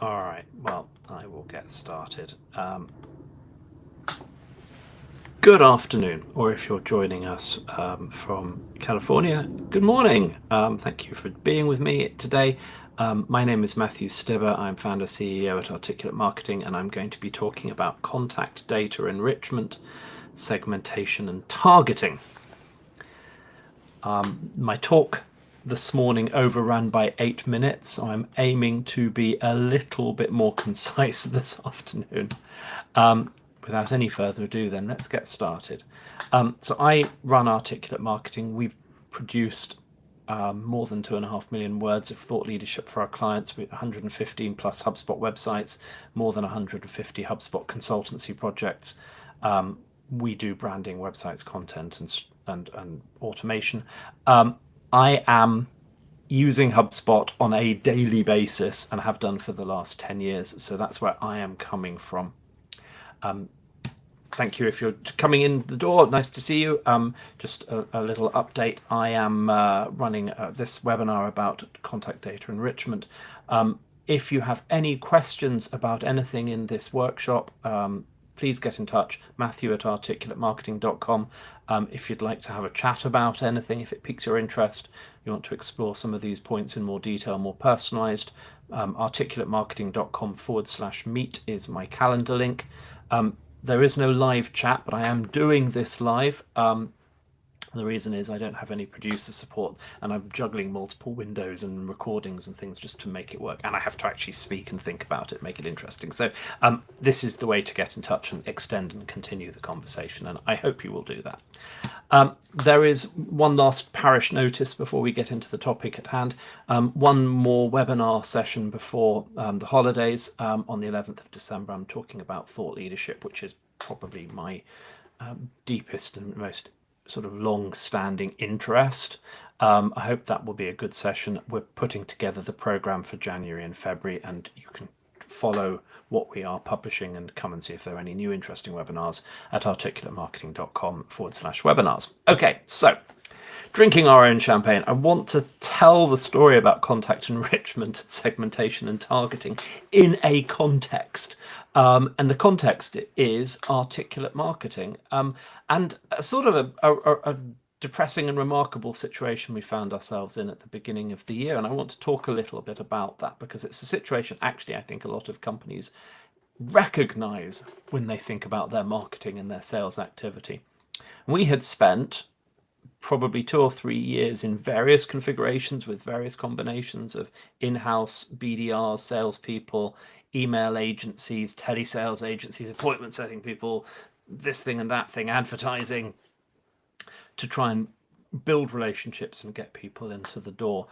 All right, well, I will get started. Good afternoon, or if you're joining us from California, good morning. Thank you for being with me today. My name is Matthew Stibber. I'm founder CEO at Articulate Marketing, and I'm going to be talking about contact data enrichment, segmentation, and targeting. My talk this morning overran by 8 minutes, so I'm aiming to be a little bit more concise this afternoon. Without any further ado, then let's get started. So I run Articulate Marketing. We've produced more than 2.5 million words of thought leadership for our clients, with 115 plus HubSpot websites, more than 150 HubSpot consultancy projects. We do branding, websites, content, and automation. I am using HubSpot on a daily basis and have done for the last 10 years. So that's where I am coming from. Thank you if you're coming in the door. Nice to see you. Just a little update. I am running this webinar about contact data enrichment. If you have any questions about anything in this workshop, please get in touch, matthew@articulatemarketing.com. If you'd like to have a chat about anything, if it piques your interest, you want to explore some of these points in more detail, more personalized, articulatemarketing.com/meet is my calendar link. There is no live chat, but I am doing this live. The reason is I don't have any producer support, and I'm juggling multiple windows and recordings and things just to make it work. And I have to actually speak and think about it, make it interesting. So this is the way to get in touch and extend and continue the conversation, and I hope you will do that. There is one last parish notice before we get into the topic at hand. One more webinar session before the holidays. On the 11th of December, I'm talking about thought leadership, which is probably my deepest and most sort of long-standing interest. I hope that will be a good session. We're putting together the program for January and February, and you can follow what we are publishing and come and see if there are any new interesting webinars at articulatemarketing.com/webinars. Okay, so drinking our own champagne, I want to tell the story about contact enrichment, segmentation, and targeting in a context. And the context is Articulate Marketing, and a sort of a depressing and remarkable situation we found ourselves in at the beginning of the year. And I want to talk a little bit about that, because it's a situation actually I think a lot of companies recognize when they think about their marketing and their sales activity. We had spent probably 2 or 3 years in various configurations with various combinations of in-house BDRs, salespeople, email agencies, telesales agencies, appointment setting people, this thing and that thing, advertising, to try and build relationships and get people into the door.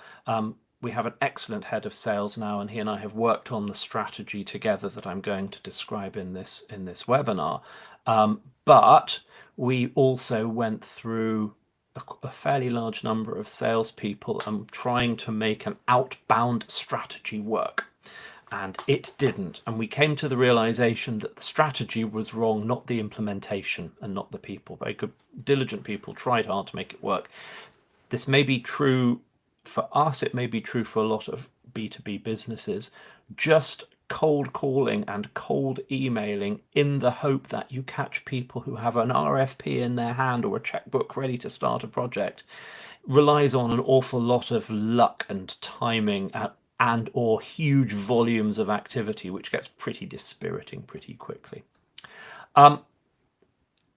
We have an excellent head of sales now, and he and I have worked on the strategy together that I'm going to describe in this webinar. But we also went through a fairly large number of salespeople and trying to make an outbound strategy work. And it didn't. And we came to the realization that the strategy was wrong, not the implementation and not the people. Very good, diligent people tried hard to make it work. This may be true for us. It may be true for a lot of B2B businesses. Just cold calling and cold emailing in the hope that you catch people who have an RFP in their hand or a checkbook ready to start a project relies on an awful lot of luck and timing and or huge volumes of activity, which gets pretty dispiriting pretty quickly.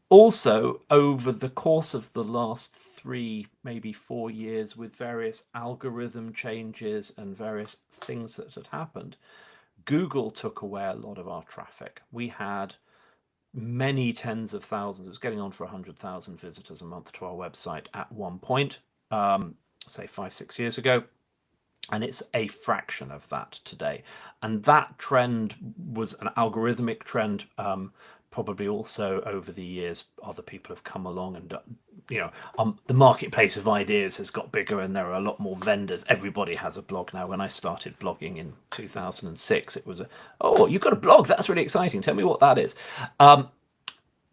Also, over the course of the last 3, maybe 4 years, with various algorithm changes and various things that had happened, Google took away a lot of our traffic. We had many tens of thousands. It was getting on for 100,000 visitors a month to our website at one point, say 5-6 years ago. And it's a fraction of that today. And that trend was an algorithmic trend. Probably also over the years, other people have come along and, the marketplace of ideas has got bigger and there are a lot more vendors. Everybody has a blog now. When I started blogging in 2006, it was, oh, you've got a blog. That's really exciting. Tell me what that is.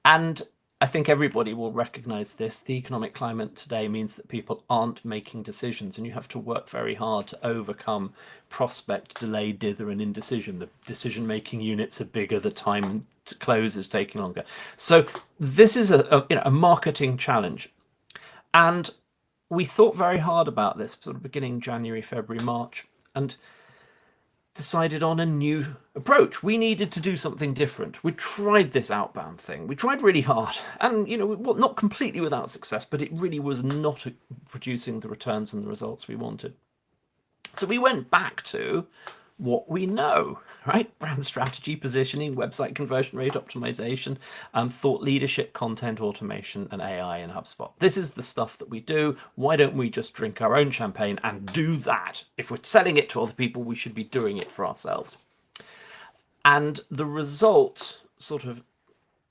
And I think everybody will recognize this. The economic climate today means that people aren't making decisions, and you have to work very hard to overcome prospect, delay, dither, and indecision. The decision-making units are bigger, the time to close is taking longer. So this is a marketing challenge. And we thought very hard about this, sort of beginning January, February, March, and decided on a new approach. We needed to do something different. We tried this outbound thing. We tried really hard, and not completely without success, but it really was not producing the returns and the results we wanted. So we went back to what we know, right? Brand strategy, positioning, website conversion rate optimization, thought leadership, content automation, and AI in HubSpot. This is the stuff that we do. Why don't we just drink our own champagne and do that? If we're selling it to other people, we should be doing it for ourselves. And the result, sort of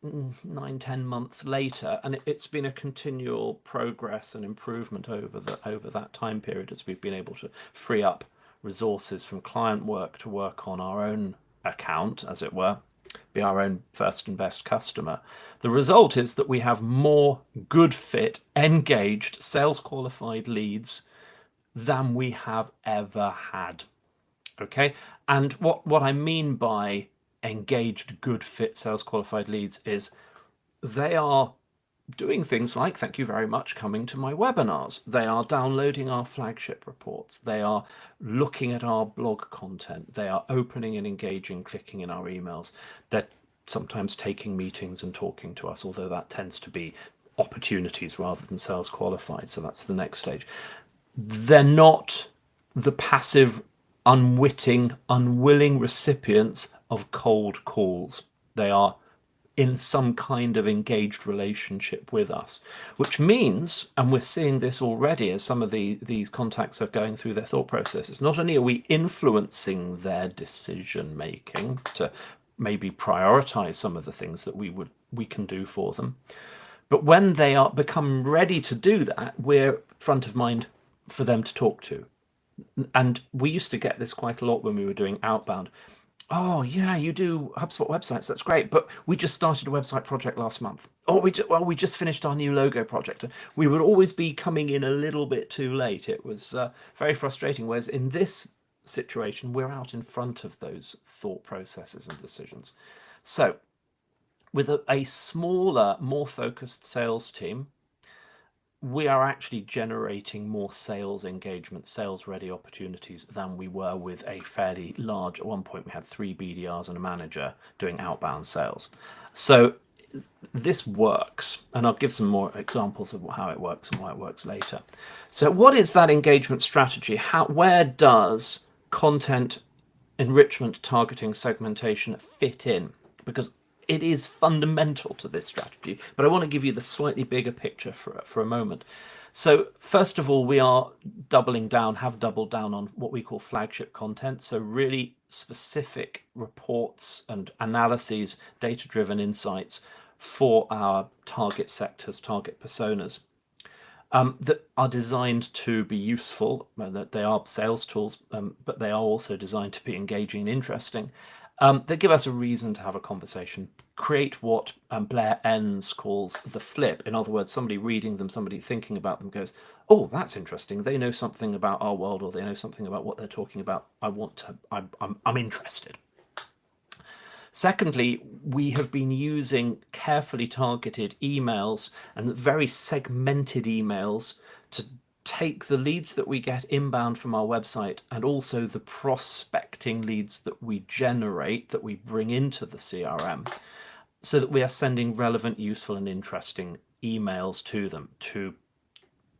9-10 months later, and it's been a continual progress and improvement over that time period as we've been able to free up resources from client work to work on our own account, as it were, be our own first and best customer. The result is that we have more good fit, engaged, sales qualified leads than we have ever had. Okay, and what I mean by engaged, good fit, sales qualified leads is they are doing things like, thank you very much, coming to my webinars. They are downloading our flagship reports. They are looking at our blog content. They are opening and engaging, clicking in our emails. They're sometimes taking meetings and talking to us, although that tends to be opportunities rather than sales qualified. So that's the next stage. They're not the passive, unwitting, unwilling recipients of cold calls. They are in some kind of engaged relationship with us, which means, and we're seeing this already as some of these contacts are going through their thought processes, not only are we influencing their decision making to maybe prioritize some of the things that we can do for them, but when they are become ready to do that, we're front of mind for them to talk to. And we used to get this quite a lot when we were doing outbound. Oh yeah, you do HubSpot websites, that's great, but we just started a website project last month. Oh, we just finished our new logo project. We would always be coming in a little bit too late. It was very frustrating, whereas in this situation, we're out in front of those thought processes and decisions. So with a smaller, more focused sales team, we are actually generating more sales engagement, sales ready opportunities than we were with a fairly large, at one point we had 3 BDRs and a manager doing outbound sales. So this works, and I'll give some more examples of how it works and why it works later. So what is that engagement strategy? Where does content enrichment, targeting, segmentation fit in? Because it is fundamental to this strategy, but I want to give you the slightly bigger picture for a moment. So first of all, we are have doubled down on what we call flagship content. So really specific reports and analyses, data-driven insights for our target sectors, target personas, that are designed to be useful. That they are sales tools, but they are also designed to be engaging and interesting. They give us a reason to have a conversation, create what Blair Enns calls the flip. In other words, somebody reading them, somebody thinking about them goes, oh, that's interesting. They know something about our world, or they know something about what they're talking about. I'm interested. Secondly, we have been using carefully targeted emails and very segmented emails to take the leads that we get inbound from our website and also the prospecting leads that we generate, that we bring into the CRM, so that we are sending relevant, useful, and interesting emails to them.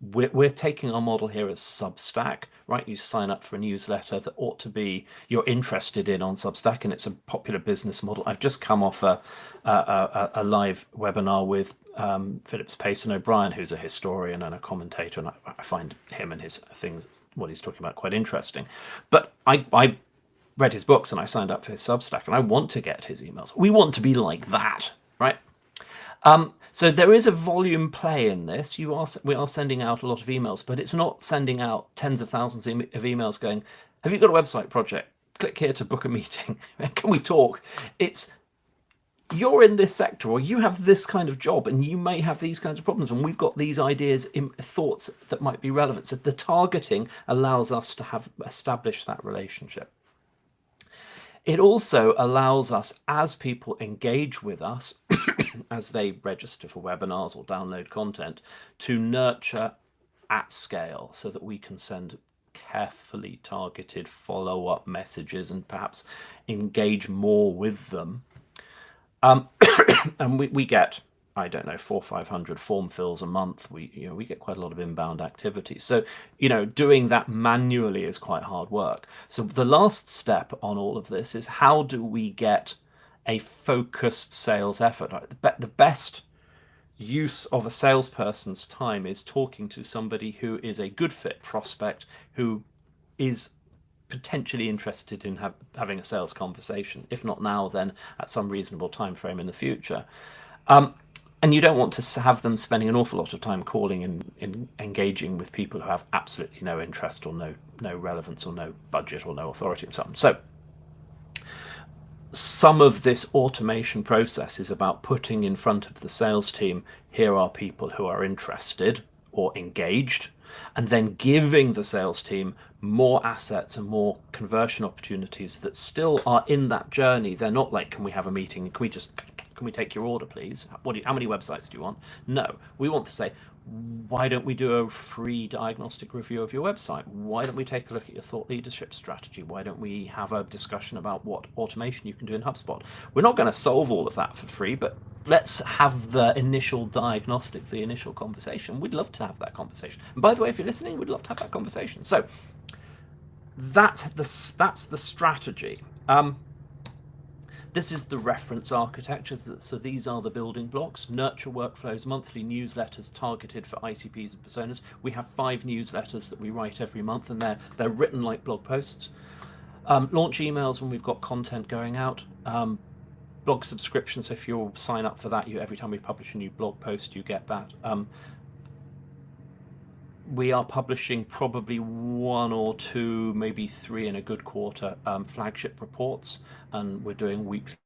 We're taking our model here as Substack, right? You sign up for a newsletter that ought to be you're interested in on Substack, and it's a popular business model. I've just come off a live webinar with Phillips Payson O'Brien, who's a historian and a commentator, and I find him and his things, what he's talking about, quite interesting. But I read his books and I signed up for his Substack, and I want to get his emails. We want to be like that, right? So there is a volume play in this. We are sending out a lot of emails, but it's not sending out tens of thousands of emails going, have you got a website project? Click here to book a meeting. Can we talk? It's you're in this sector, or you have this kind of job, and you may have these kinds of problems, and we've got these ideas, thoughts that might be relevant. So the targeting allows us to have established that relationship. It also allows us, as people engage with us, as they register for webinars or download content, to nurture at scale so that we can send carefully targeted follow-up messages and perhaps engage more with them. And we get, I don't know, 400 or 500 form fills a month. We get quite a lot of inbound activity. So, doing that manually is quite hard work. So the last step on all of this is, how do we get a focused sales effort? The best use of a salesperson's time is talking to somebody who is a good fit prospect, who is potentially interested in having a sales conversation. If not now, then at some reasonable time frame in the future. And you don't want to have them spending an awful lot of time calling and engaging with people who have absolutely no interest or no relevance or no budget or no authority and so on. So some of this automation process is about putting in front of the sales team, here are people who are interested or engaged, and then giving the sales team more assets and more conversion opportunities that still are in that journey. They're not like, can we have a meeting? Can we take your order, please? How many websites do you want? No, we want to say, why don't we do a free diagnostic review of your website? Why don't we take a look at your thought leadership strategy? Why don't we have a discussion about what automation you can do in HubSpot? We're not going to solve all of that for free, but let's have the initial diagnostic, the initial conversation. We'd love to have that conversation. And by the way, if you're listening, we'd love to have that conversation. So that's the strategy. This is the reference architecture. So these are the building blocks: nurture workflows, monthly newsletters targeted for ICPs and personas. We have 5 newsletters that we write every month, and they're written like blog posts. Launch emails when we've got content going out. Blog subscriptions, so if you'll sign up for that, every time we publish a new blog post, you get that. We are publishing probably 1 or 2, maybe 3 in a good quarter, flagship reports, and we're doing weekly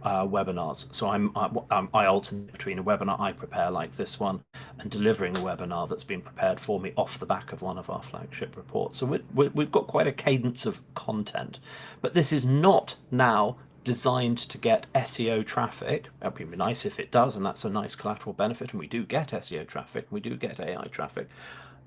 webinars. So I alternate between a webinar I prepare like this one and delivering a webinar that's been prepared for me off the back of one of our flagship reports. So we've got quite a cadence of content, but this is not now designed to get SEO traffic. That would be nice if it does, and that's a nice collateral benefit, and we do get SEO traffic, we do get AI traffic.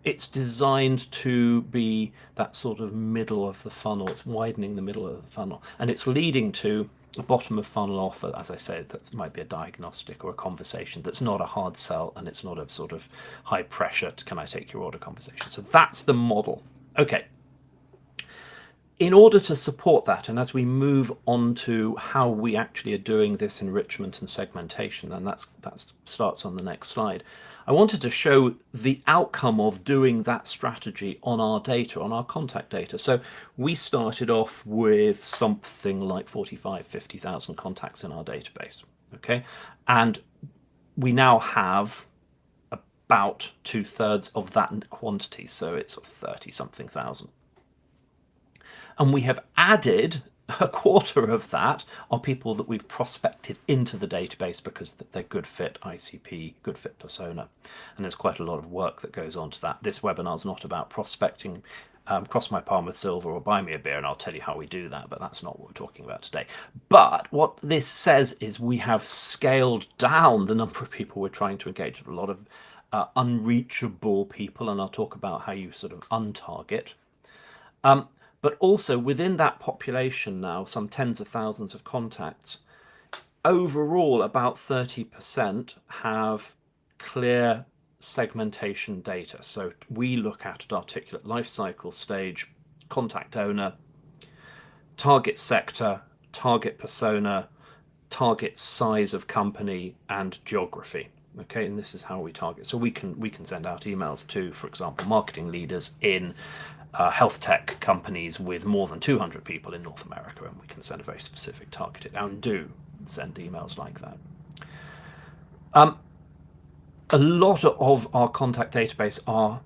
It's designed to be that sort of middle of the funnel. It's widening the middle of the funnel, and it's leading to a bottom of funnel offer, as I said, that might be a diagnostic or a conversation that's not a hard sell, and it's not a sort of high pressure can I take your order conversation. So that's the model. Okay. In order to support that, and as we move on to how we actually are doing this enrichment and segmentation, and that starts on the next slide, I wanted to show the outcome of doing that strategy on our data, on our contact data. So we started off with something like 45, 50,000 contacts in our database, okay? And we now have about 2/3 of that quantity, so it's 30-something thousand. And we have added a quarter of that are people that we've prospected into the database because they're good fit ICP, good fit persona. And there's quite a lot of work that goes on to that. This webinar is not about prospecting, cross my palm with silver or buy me a beer, and I'll tell you how we do that, but that's not what we're talking about today. But what this says is we have scaled down the number of people we're trying to engage with, a lot of unreachable people, and I'll talk about how you sort of untarget. But also within that population now, some tens of thousands of contacts, overall about 30% have clear segmentation data. So we look at articulate life cycle stage, contact owner, target sector, target persona, target size of company, and geography. Okay, and this is how we target. So we can send out emails to, for example, marketing leaders in health tech companies with more than 200 people in North America, and we can send a very specific targeted, and do send emails like that. A lot of our contact database are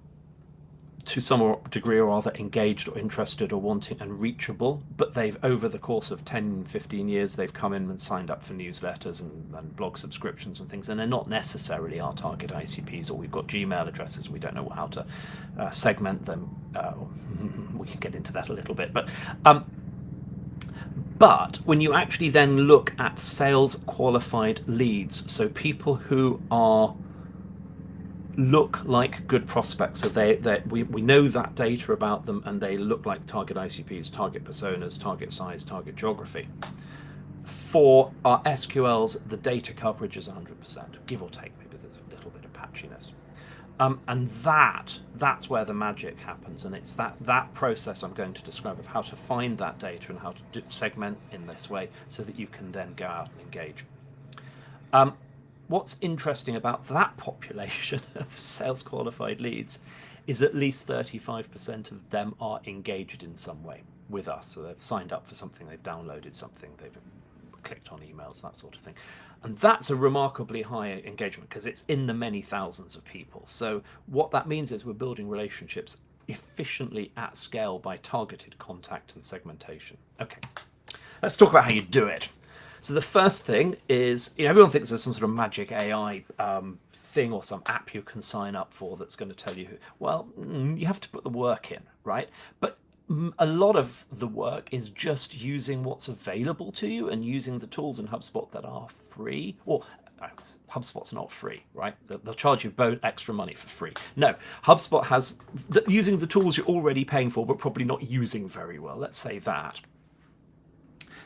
to some degree or other engaged or interested or wanting and reachable, but they've, over the course of 10, 15 years, they've come in and signed up for newsletters and blog subscriptions and things, and they're not necessarily our target ICPs, or we've got Gmail addresses and we don't know how to segment them. We can get into that a little bit, but when you actually then look at sales qualified leads, so people who are look like good prospects, so we know that data about them and they look like target ICPs, target personas, target size, target geography. For our SQLs, the data coverage is 100%, give or take. Maybe there's a little bit of patchiness. And that's where the magic happens, and it's that process I'm going to describe of how to find that data and how to segment in this way so that you can then go out and engage. What's interesting about that population of sales qualified leads is at least 35% of them are engaged in some way with us. So they've signed up for something, they've downloaded something, they've clicked on emails, that sort of thing. And that's a remarkably high engagement because it's in the many thousands of people. So what that means is we're building relationships efficiently at scale by targeted contact and segmentation. Okay, let's talk about how you do it. So the first thing is, everyone thinks there's some sort of magic AI thing or some app you can sign up for that's going to tell you, well, you have to put the work in, right? But a lot of the work is just using what's available to you and using the tools in HubSpot that are free. Or HubSpot's not free, right? They'll charge you extra money for free. No, HubSpot has using the tools you're already paying for, but probably not using very well. Let's say that.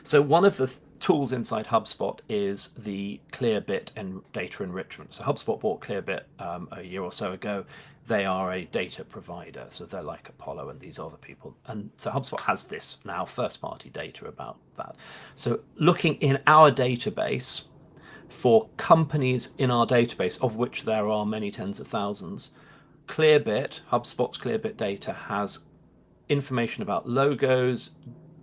So one of the tools inside HubSpot is the Clearbit and data enrichment. So HubSpot bought Clearbit a year or so ago. They are a data provider, so they're like Apollo and these other people. And so HubSpot has this now first-party data about that. So looking in our database for companies in our database, of which there are many tens of thousands, Clearbit, HubSpot's Clearbit data has information about logos,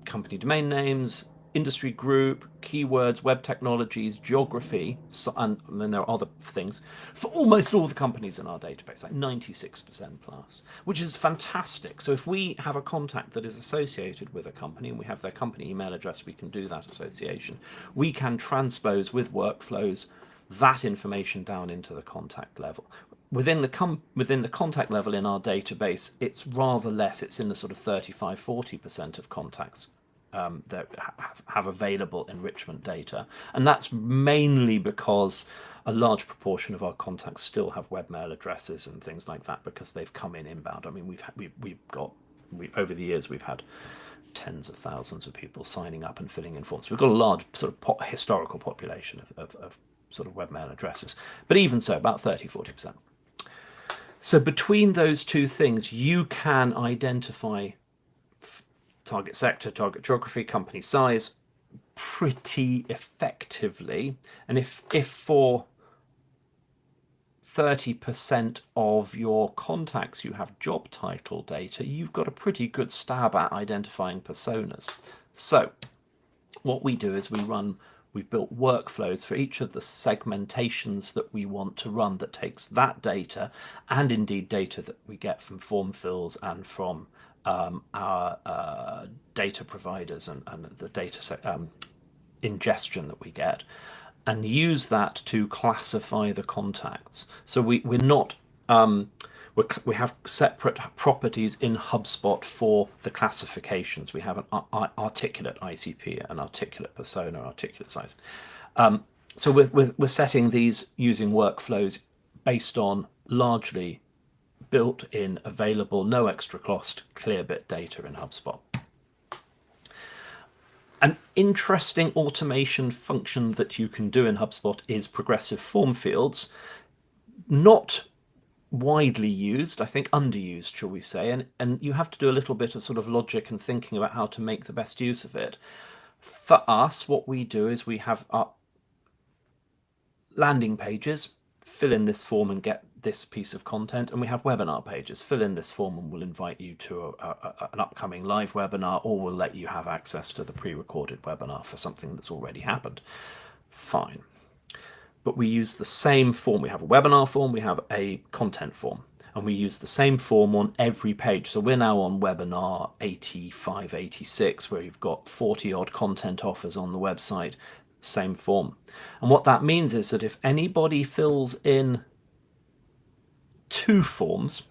company domain names, industry group, keywords, web technologies, geography, and then there are other things for almost all the companies in our database, like 96% plus, which is fantastic. So if we have a contact that is associated with a company and we have their company email address, we can do that association. We can transpose with workflows that information down into the contact level. Within the contact level in our database, it's rather less. It's in the sort of 35-40% of contacts that have available enrichment data, and that's mainly because a large proportion of our contacts still have webmail addresses and things like that because they've come in inbound. I mean, over the years we've had tens of thousands of people signing up and filling in forms. We've got a large sort of historical population of sort of webmail addresses, but even so, about 30-40%. So between those two things, you can identify target sector, target geography, company size pretty effectively. And if for 30% of your contacts you have job title data, you've got a pretty good stab at identifying personas. So what we do is we've built workflows for each of the segmentations that we want to run that takes that data, and indeed data that we get from form fills and from our data providers and the data ingestion that we get, and use that to classify the contacts. So we're not we have separate properties in HubSpot for the classifications. We have an articulate ICP, an articulate persona, articulate size. So we're setting these using workflows based on largely built-in, available, no extra cost Clearbit data in HubSpot. An interesting automation function that you can do in HubSpot is progressive form fields. Not widely used, I think underused, shall we say, and you have to do a little bit of sort of logic and thinking about how to make the best use of it. For us, what we do is we have our landing pages, fill in this form and get this piece of content, and we have webinar pages, fill in this form and we'll invite you to an upcoming live webinar, or we'll let you have access to the pre-recorded webinar for something that's already happened. Fine. But we use the same form. We have a webinar form, we have a content form. and we use the same form on every page. So we're now on webinar 85, 86, where you've got 40 odd content offers on the website, same form. And what that means is that if anybody fills in 2 forms,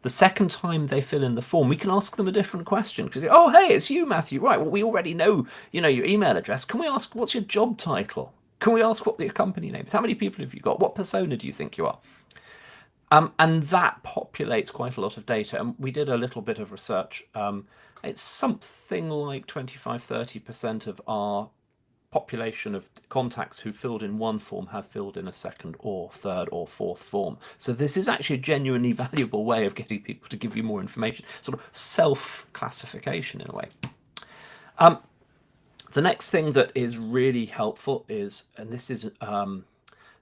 the second time they fill in the form, we can ask them a different question. Because, oh, hey, it's you, Matthew. Right, well, we already know, your email address. Can we ask, what's your job title? Can we ask what your company name is? How many people have you got? What persona do you think you are? And that populates quite a lot of data. And we did a little bit of research. It's something like 25, 30% of our population of contacts who filled in one form have filled in a second or third or fourth form. So this is actually a genuinely valuable way of getting people to give you more information, sort of self-classification in a way. The next thing that is really helpful is, and this is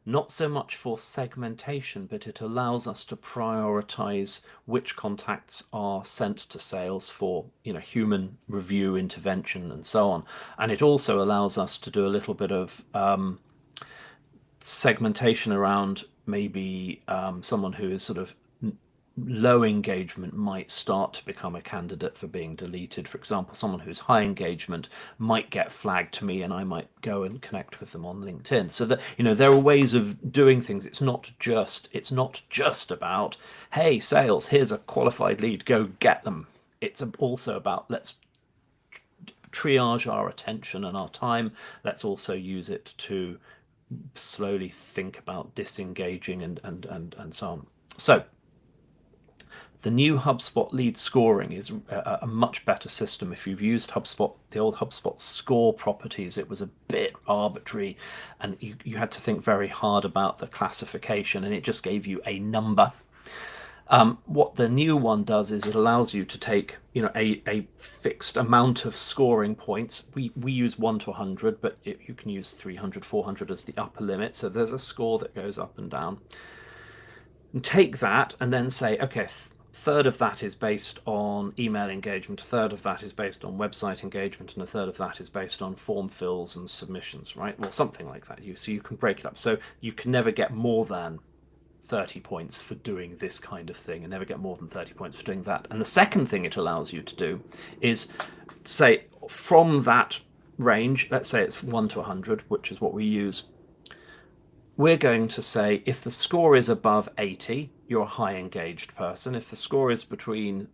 not so much for segmentation, but it allows us to prioritize which contacts are sent to sales for, human review, intervention, and so on. And it also allows us to do a little bit of segmentation around maybe someone who is sort of low engagement might start to become a candidate for being deleted. For example, someone who's high engagement might get flagged to me and I might go and connect with them on LinkedIn. So that, there are ways of doing things. It's not just about, hey, sales, here's a qualified lead, go get them. It's also about, let's triage our attention and our time. Let's also use it to slowly think about disengaging and so on. So the new HubSpot lead scoring is a much better system. If you've used HubSpot, the old HubSpot score properties, it was a bit arbitrary and you had to think very hard about the classification, and it just gave you a number. What the new one does is it allows you to take, a fixed amount of scoring points. We use 1 to 100, but you can use 300, 400 as the upper limit. So there's a score that goes up and down. And take that and then say, okay, third of that is based on email engagement, a third of that is based on website engagement, and a third of that is based on form fills and submissions, right? Well, something like that. So you can break it up. So you can never get more than 30 points for doing this kind of thing and never get more than 30 points for doing that. And the second thing it allows you to do is say from that range, let's say it's 1 to 100, which is what we use. We're going to say if the score is above 80, you're a high engaged person. If the score is between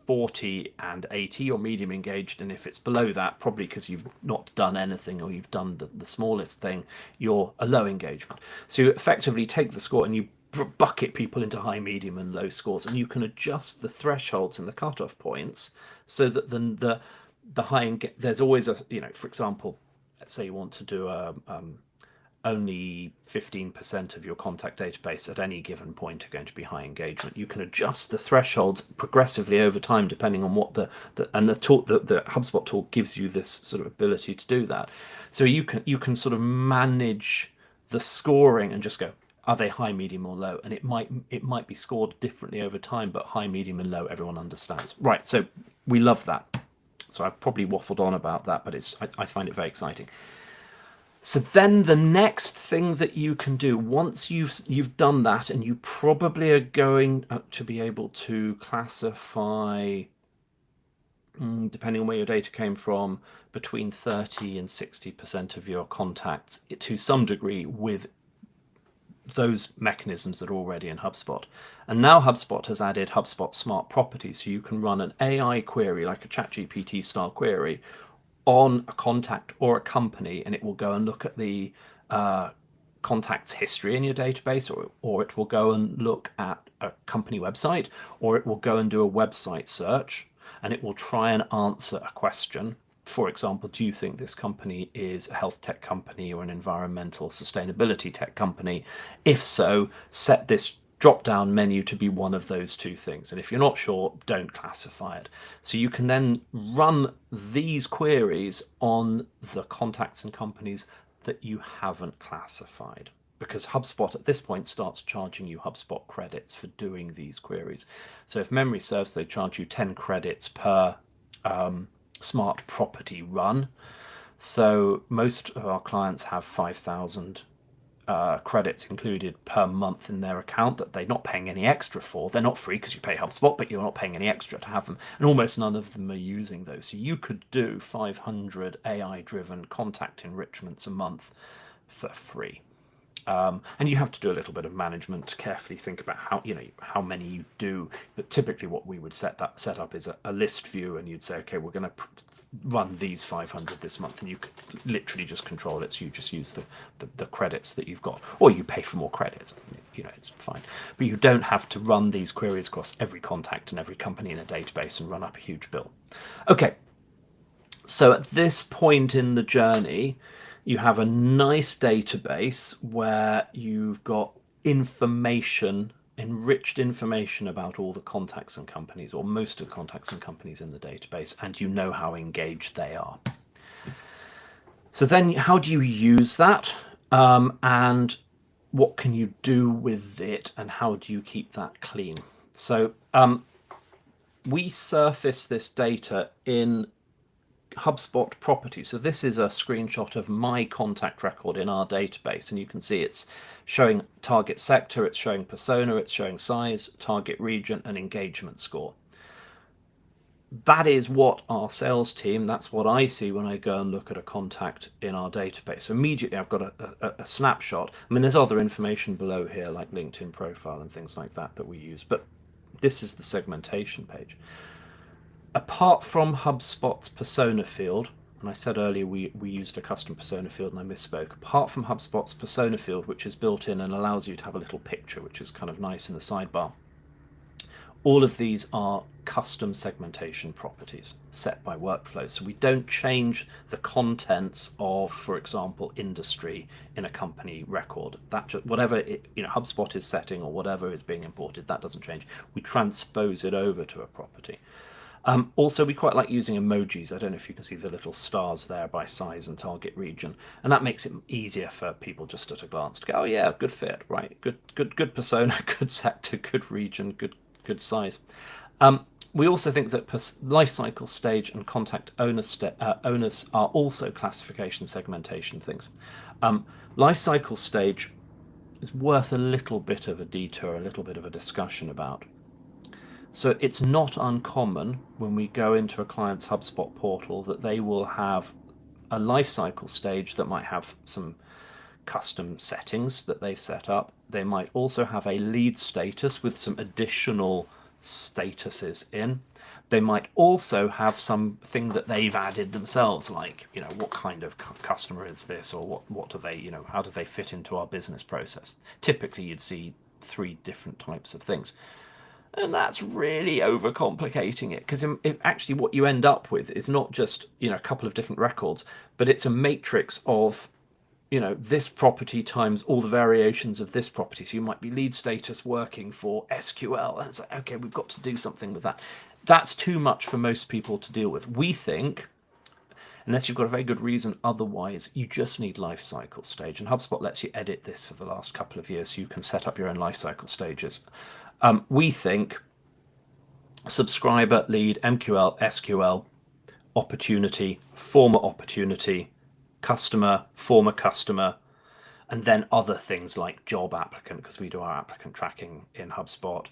40 and 80, you're medium engaged. And if it's below that, probably because you've not done anything or you've done the smallest thing, you're a low engagement. So you effectively take the score and you bucket people into high, medium, and low scores, and you can adjust the thresholds and the cutoff points so that then the high there's always a, for example, let's say you want to do only 15% of your contact database at any given point are going to be high engagement. You can adjust the thresholds progressively over time depending on what the HubSpot tool gives you this sort of ability to do that. So you can sort of manage the scoring and just go, are they high, medium, or low? And it might be scored differently over time, but high, medium, and low, everyone understands. Right, so we love that. So I've probably waffled on about that, but I find it very exciting. So then the next thing that you can do, once you've done that, and you probably are going to be able to classify, depending on where your data came from, between 30 and 60% of your contacts to some degree with those mechanisms that are already in HubSpot. And now HubSpot has added HubSpot Smart Properties, so you can run an AI query, like a ChatGPT style query, on a contact or a company, and it will go and look at the contacts history in your database, or it will go and look at a company website, or it will go and do a website search, and it will try and answer a question. For example, do you think this company is a health tech company or an environmental sustainability tech company? If so, set this drop-down menu to be one of those two things. And if you're not sure, don't classify it. So you can then run these queries on the contacts and companies that you haven't classified, because HubSpot at this point starts charging you HubSpot credits for doing these queries. So if memory serves, they charge you 10 credits per smart property run. So most of our clients have 5,000 credits included per month in their account that they're not paying any extra for. They're not free because you pay HubSpot, but you're not paying any extra to have them. And almost none of them are using those. So you could do 500 AI-driven contact enrichments a month for free. And you have to do a little bit of management to carefully think about how many you do. But typically what we would set up is a list view, and you'd say, okay, we're going to run these 500 this month, and you could literally just control it. So you just use the credits that you've got, or you pay for more credits. It's fine. But you don't have to run these queries across every contact and every company in a database and run up a huge bill. Okay. So at this point in the journey, you have a nice database where you've got information, enriched information about all the contacts and companies, or most of the contacts and companies in the database, and you know how engaged they are. So then how do you use that? And what can you do with it, and how do you keep that clean? So we surface this data in HubSpot property. So this is a screenshot of my contact record in our database, and you can see it's showing target sector, it's showing persona, it's showing size, target region, and engagement score. That is what our sales team, that's what I see when I go and look at a contact in our database. So immediately I've got a snapshot. I mean, there's other information below here like LinkedIn profile and things like that we use, but this is the segmentation page. Apart from HubSpot's persona field, and I said earlier we used a custom persona field and I misspoke, apart from HubSpot's persona field, which is built in and allows you to have a little picture, which is kind of nice in the sidebar, all of these are custom segmentation properties set by workflow. So we don't change the contents of, for example, industry in a company record. That just, whatever HubSpot is setting or whatever is being imported, that doesn't change. We transpose it over to a property. Also, we quite like using emojis. I don't know if you can see the little stars there by size and target region, and that makes it easier for people just at a glance to go, oh yeah, good fit, right? Good persona, good sector, good region, good size. We also think that lifecycle stage and contact owners are also classification segmentation things. Lifecycle stage is worth a little bit of a detour, a little bit of a discussion about. So it's not uncommon when we go into a client's HubSpot portal that they will have a lifecycle stage that might have some custom settings that they've set up. They might also have a lead status with some additional statuses in. They might also have something that they've added themselves, like, what kind of customer is this, or what do they, how do they fit into our business process? Typically, you'd see 3 different types of things. And that's really overcomplicating it, because actually what you end up with is not just a couple of different records, but it's a matrix of this property times all the variations of this property. So you might be lead status working for SQL, and it's like, okay, we've got to do something with that. That's too much for most people to deal with. We think, unless you've got a very good reason otherwise, you just need lifecycle stage, and HubSpot lets you edit this for the last couple of years, so you can set up your own lifecycle stages. We think subscriber, lead, MQL, SQL, opportunity, former opportunity, customer, former customer, and then other things like job applicant, because we do our applicant tracking in HubSpot,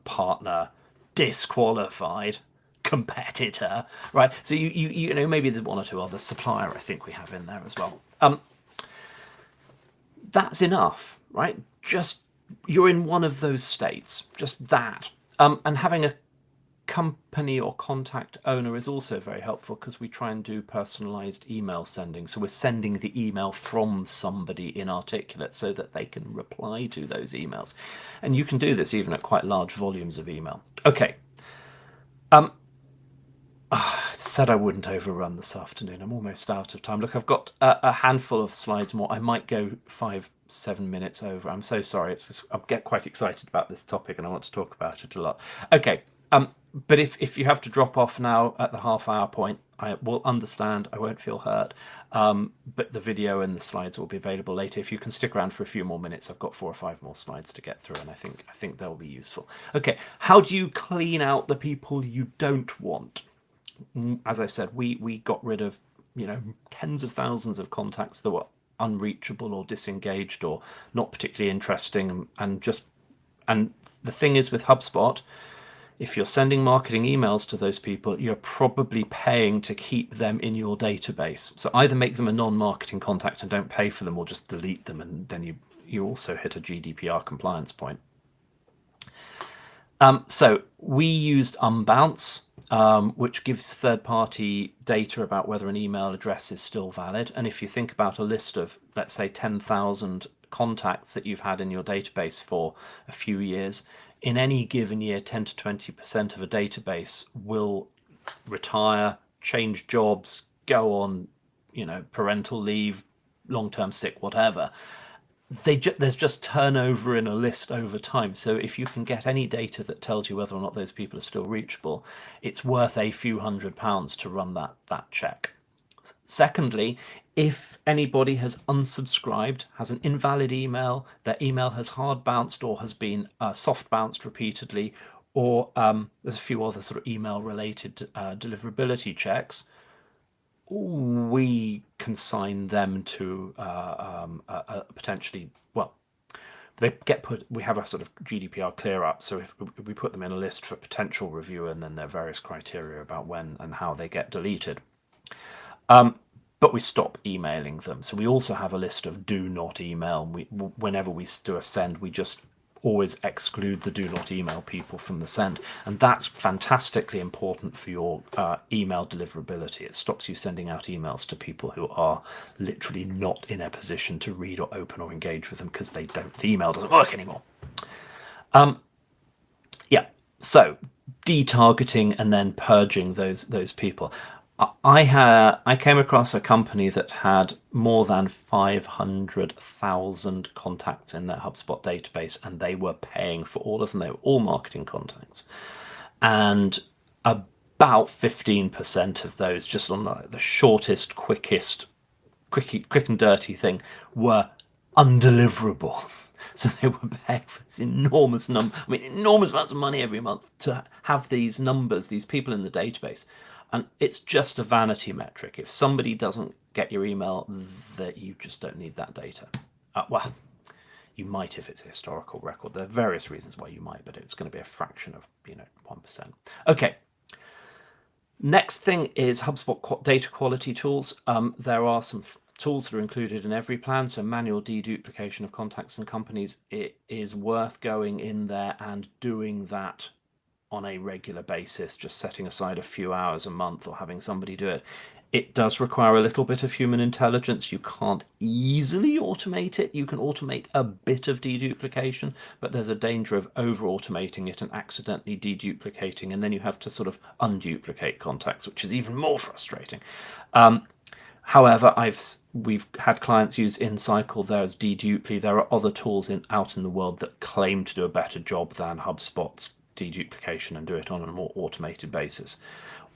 partner, disqualified, competitor, right? So you know, maybe there's 1 or 2 others, supplier I think we have in there as well. That's enough, right? Just you're in one of those states, just that. And having a company or contact owner is also very helpful, because we try and do personalized email sending. So we're sending the email from somebody in Articulate so that they can reply to those emails. And you can do this even at quite large volumes of email. Okay. I said I wouldn't overrun this afternoon. I'm almost out of time. Look, I've got a handful of slides more. I might go 5-7 minutes over. I'm so sorry. It's just, I get quite excited about this topic and I want to talk about it a lot. Okay. But if you have to drop off now at the half-hour point, I will understand. I won't feel hurt. But the video and the slides will be available later. If you can stick around for a few more minutes, I've got 4 or 5 more slides to get through, and I think they'll be useful. Okay, how do you clean out the people you don't want? As I said, we got rid of tens of thousands of contacts that were unreachable or disengaged or not particularly interesting, and the thing is with HubSpot, if you're sending marketing emails to those people, you're probably paying to keep them in your database. So either make them a non-marketing contact and don't pay for them, or just delete them, and then you also hit a GDPR compliance point. So we used Unbounce, which gives third-party data about whether an email address is still valid. And if you think about a list of, let's say, 10,000 contacts that you've had in your database for a few years, in any given year, 10 to 20% of a database will retire, change jobs, go on, parental leave, long-term sick, whatever. There's just turnover in a list over time. So if you can get any data that tells you whether or not those people are still reachable, it's worth a few £100s to run that check. Secondly, if anybody has unsubscribed, has an invalid email, their email has hard bounced or has been soft bounced repeatedly, or there's a few other sort of email related deliverability checks, we consign them to potentially, well, we have a sort of GDPR clear up. So if we put them in a list for potential review, and then there are various criteria about when and how they get deleted. But we stop emailing them. So we also have a list of do not email. Whenever we do a send, we just always exclude the do not email people from the send. And that's fantastically important for your email deliverability. It stops you sending out emails to people who are literally not in a position to read or open or engage with them because the email doesn't work anymore. Yeah, so detargeting and then purging those people. I came across a company that had more than 500,000 contacts in their HubSpot database, and they were paying for all of them. They were all marketing contacts, and about 15% of those, just on the shortest, quick and dirty thing, were undeliverable. So they were paying for this enormous enormous amounts of money every month to have these numbers, these people in the database. And it's just a vanity metric. If somebody doesn't get your email, that you just don't need that data. Well, you might if it's a historical record. There are various reasons why you might, but it's going to be a fraction of 1%. Okay. Next thing is HubSpot data quality tools. There are some tools that are included in every plan. So manual deduplication of contacts and companies. It is worth going in there and doing that on a regular basis, just setting aside a few hours a month or having somebody do it. It does require a little bit of human intelligence. You can't easily automate it. You can automate a bit of deduplication, but there's a danger of over-automating it and accidentally deduplicating, and then you have to sort of unduplicate contacts, which is even more frustrating. However, we've had clients use InCycle. There's Deduply. There are other tools out in the world that claim to do a better job than HubSpot's deduplication and do it on a more automated basis.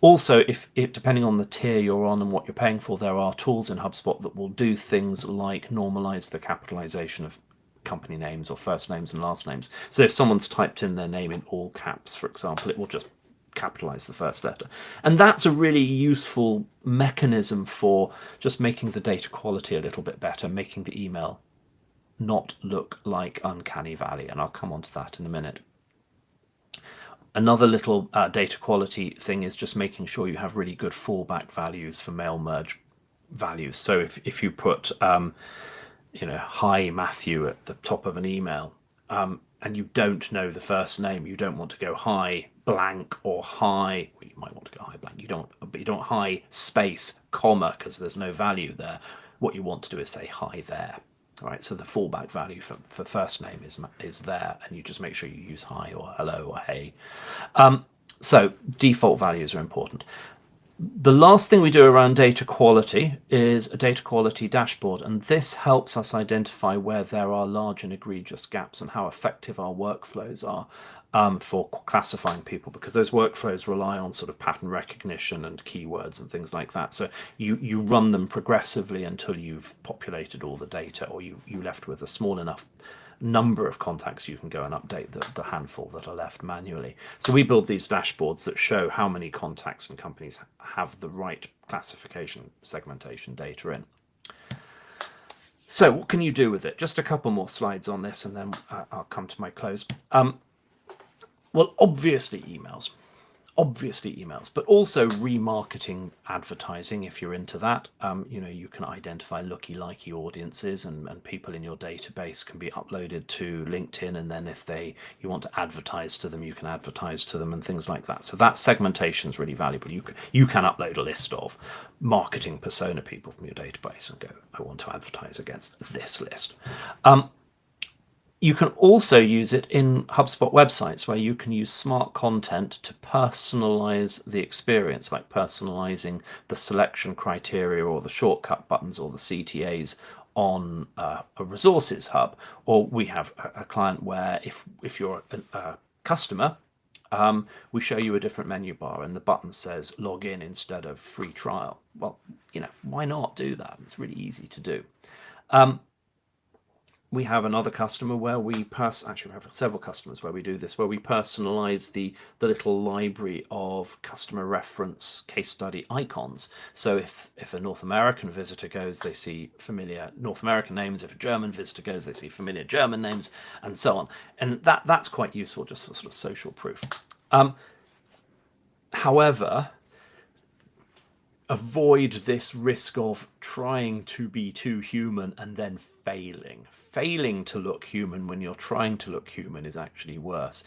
Also, if depending on the tier you're on and what you're paying for, there are tools in HubSpot that will do things like normalize the capitalization of company names or first names and last names. So if someone's typed in their name in all caps, for example, it will just capitalize the first letter. And that's a really useful mechanism for just making the data quality a little bit better, making the email not look like Uncanny Valley. And I'll come on to that in a minute. Another little data quality thing is just making sure you have really good fallback values for mail merge values. So if you put, hi Matthew at the top of an email, and you don't know the first name, you don't want to go hi blank or hi. Well, you might want to go hi blank. You don't hi space comma because there's no value there. What you want to do is say hi there. All right, so the fallback value for first name is there, and you just make sure you use hi or hello or hey. So default values are important. The last thing we do around data quality is a data quality dashboard, and this helps us identify where there are large and egregious gaps and how effective our workflows are for classifying people, because those workflows rely on sort of pattern recognition and keywords and things like that. So you run them progressively until you've populated all the data, or you left with a small enough number of contacts you can go and update the handful that are left manually. So we build these dashboards that show how many contacts and companies have the right classification segmentation data in. So what can you do with it? Just a couple more slides on this, and then I'll come to my close. Well, obviously emails, but also remarketing advertising. If you're into that, you can identify looky-likey audiences, and people in your database can be uploaded to LinkedIn, and then if you want to advertise to them, you can advertise to them and things like that. So that segmentation is really valuable. You can upload a list of marketing persona people from your database and go, I want to advertise against this list. You can also use it in HubSpot websites, where you can use smart content to personalize the experience, like personalizing the selection criteria or the shortcut buttons or the CTAs on a resources hub. Or we have a client where if you're a customer, we show you a different menu bar and the button says log in instead of free trial. Well, why not do that? It's really easy to do. We have another customer where we actually we have several customers where we do this, where we personalize the little library of customer reference case study icons. So if a North American visitor goes, they see familiar North American names. If a German visitor goes, they see familiar German names, and so on. And that's quite useful just for sort of social proof. However, avoid this risk of trying to be too human and then failing. Failing to look human when you're trying to look human is actually worse.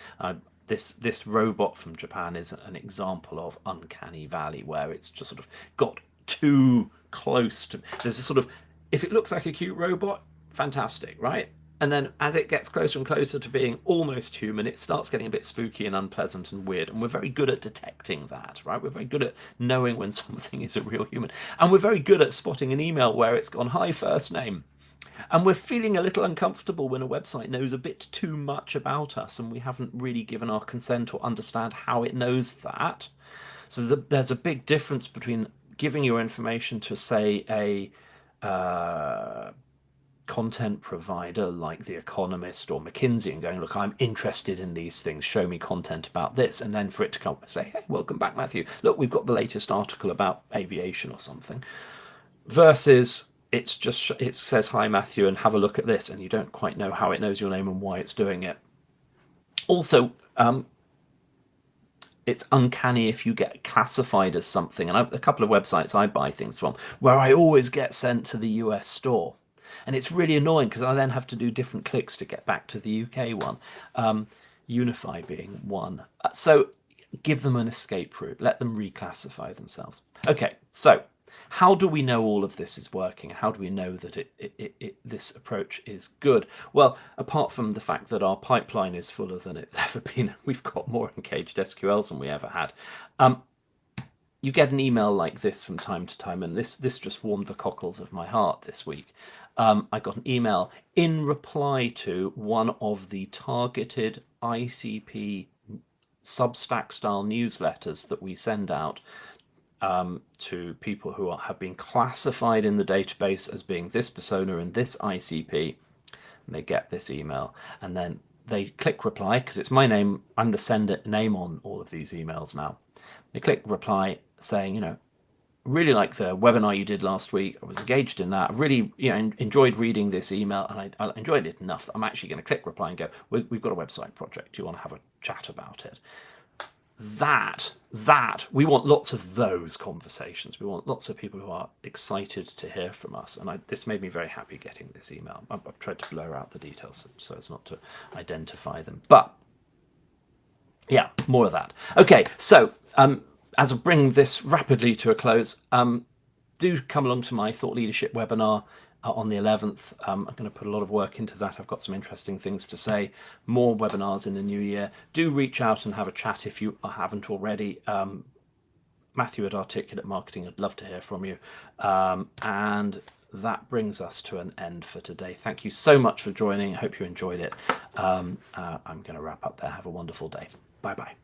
This robot from Japan is an example of uncanny valley, where it's just sort of got too close to. There's a sort of, if it looks like a cute robot, fantastic, right? And then as it gets closer and closer to being almost human, it starts getting a bit spooky and unpleasant and weird. And we're very good at detecting that, right? We're very good at knowing when something is a real human. And we're very good at spotting an email where it's gone, hi, first name. And we're feeling a little uncomfortable when a website knows a bit too much about us and we haven't really given our consent or understand how it knows that. So there's a big difference between giving your information to, say, a content provider like The Economist or McKinsey and going, look, I'm interested in these things, show me content about this, and then for it to come and say, hey, welcome back, Matthew, look, we've got the latest article about aviation or something, versus it says, hi, Matthew, and have a look at this, and you don't quite know how it knows your name and why it's doing it. Also, it's uncanny if you get classified as something, and a couple of websites I buy things from where I always get sent to the US store. And it's really annoying because I then have to do different clicks to get back to the UK one, Unify being one. So give them an escape route, let them reclassify themselves. Okay, so how do we know all of this is working? How do we know that this approach is good? Well, apart from the fact that our pipeline is fuller than it's ever been, we've got more engaged SQLs than we ever had. You get an email like this from time to time, and this just warmed the cockles of my heart this week. I got an email in reply to one of the targeted ICP Substack style newsletters that we send out to people who have been classified in the database as being this persona and this ICP. And they get this email, and then they click reply, because it's my name, I'm the sender name on all of these emails now. They click reply saying, really like the webinar you did last week. I was engaged in that. I really enjoyed reading this email, and I enjoyed it enough that I'm actually going to click reply and go, we've got a website project. Do you want to have a chat about it? That we want lots of those conversations. We want lots of people who are excited to hear from us. And this made me very happy getting this email. I've tried to blur out the details so as not to identify them. But yeah, more of that. Okay, so as I bring this rapidly to a close, do come along to my Thought Leadership webinar on the 11th. I'm going to put a lot of work into that. I've got some interesting things to say. More webinars in the new year. Do reach out and have a chat if you haven't already. Matthew at Articulate Marketing, I'd love to hear from you. And that brings us to an end for today. Thank you so much for joining. I hope you enjoyed it. I'm going to wrap up there. Have a wonderful day. Bye-bye.